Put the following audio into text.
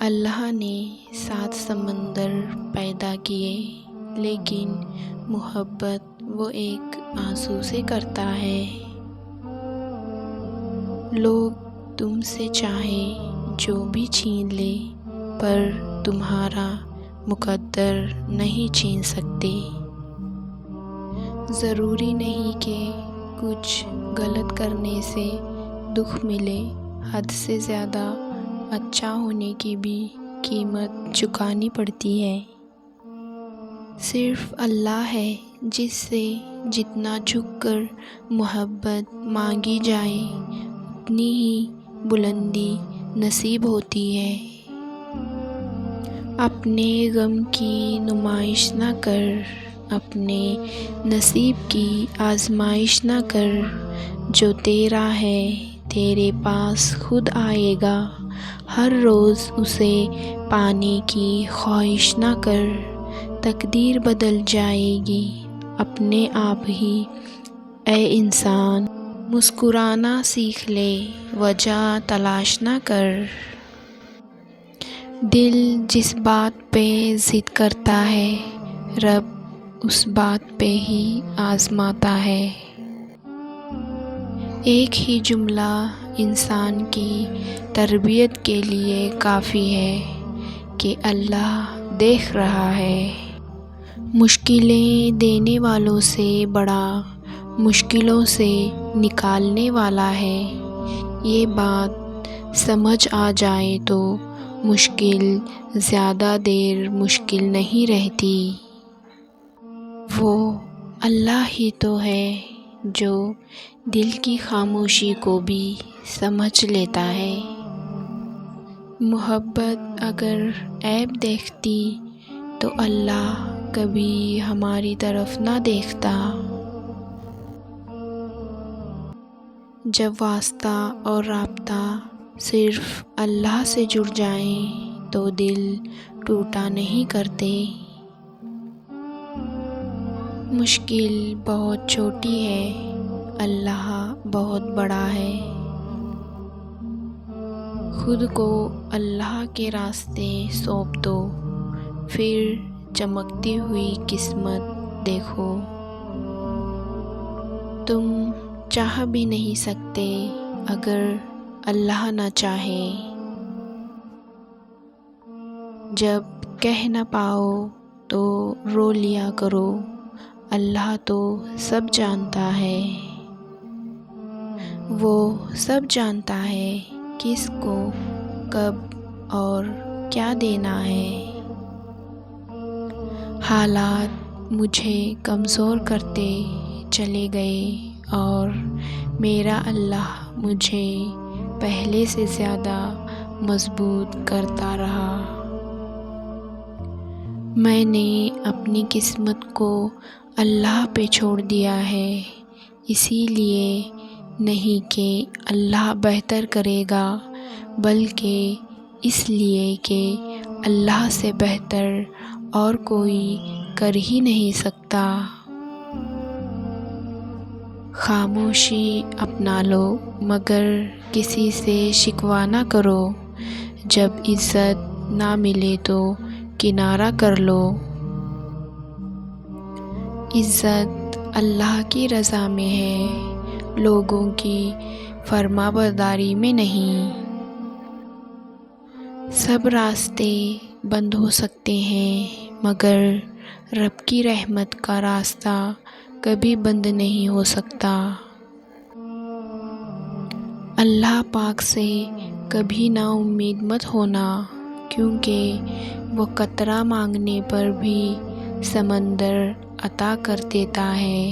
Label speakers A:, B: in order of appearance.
A: اللہ نے 7 سمندر پیدا کیے، لیکن محبت وہ ایک آنسو سے کرتا ہے۔ لوگ تم سے چاہے جو بھی چھین لے، پر تمہارا مقدر نہیں چھین سکتے۔ ضروری نہیں کہ کچھ غلط کرنے سے دکھ ملے، حد سے زیادہ اچھا ہونے کی بھی قیمت چکانی پڑتی ہے۔ صرف اللہ ہے جس سے جتنا جھک کر محبت مانگی جائے اتنی ہی بلندی نصیب ہوتی ہے۔ اپنے غم کی نمائش نہ کر، اپنے نصیب کی آزمائش نہ کر، جو تیرا ہے تیرے پاس خود آئے گا۔ ہر روز اسے پانے کی خواہش نہ کر، تقدیر بدل جائے گی اپنے آپ ہی۔ اے انسان، مسکرانا سیکھ لے، وجہ تلاش نہ کر۔ دل جس بات پہ ضد کرتا ہے، رب اس بات پہ ہی آزماتا ہے۔ ایک ہی جملہ انسان کی تربیت کے لیے کافی ہے کہ اللہ دیکھ رہا ہے۔ مشکلیں دینے والوں سے بڑا مشکلوں سے نکالنے والا ہے۔ یہ بات سمجھ آ جائے تو مشکل زیادہ دیر مشکل نہیں رہتی۔ وہ اللہ ہی تو ہے جو دل کی خاموشی کو بھی سمجھ لیتا ہے۔ محبت اگر عیب دیکھتی تو اللہ کبھی ہماری طرف نہ دیکھتا۔ جب واسطہ اور رابطہ صرف اللہ سے جڑ جائیں تو دل ٹوٹا نہیں کرتے۔ مشکل بہت چھوٹی ہے، اللہ بہت بڑا ہے۔ خود کو اللہ کے راستے سونپ دو، پھر چمکتی ہوئی قسمت دیکھو۔ تم چاہ بھی نہیں سکتے اگر اللہ نہ چاہے۔ جب کہہ نہ پاؤ تو رو لیا کرو، اللہ تو سب جانتا ہے۔ وہ سب جانتا ہے کس کو کب اور کیا دینا ہے۔ حالات مجھے کمزور کرتے چلے گئے اور میرا اللہ مجھے پہلے سے زیادہ مضبوط کرتا رہا۔ میں نے اپنی قسمت کو اللہ پہ چھوڑ دیا ہے، اسی لیے نہیں کہ اللہ بہتر کرے گا، بلکہ اس لیے کہ اللہ سے بہتر اور کوئی کر ہی نہیں سکتا۔ خاموشی اپنا لو مگر کسی سے شکوہ نہ کرو، جب عزت نہ ملے تو کنارہ کر لو۔ عزت اللہ کی رضا میں ہے، لوگوں کی فرما برداری میں نہیں۔ سب راستے بند ہو سکتے ہیں مگر رب کی رحمت کا راستہ کبھی بند نہیں ہو سکتا۔ اللہ پاک سے کبھی نا امید مت ہونا، کیونکہ وہ قطرہ مانگنے پر بھی سمندر عطا کر دیتا ہے۔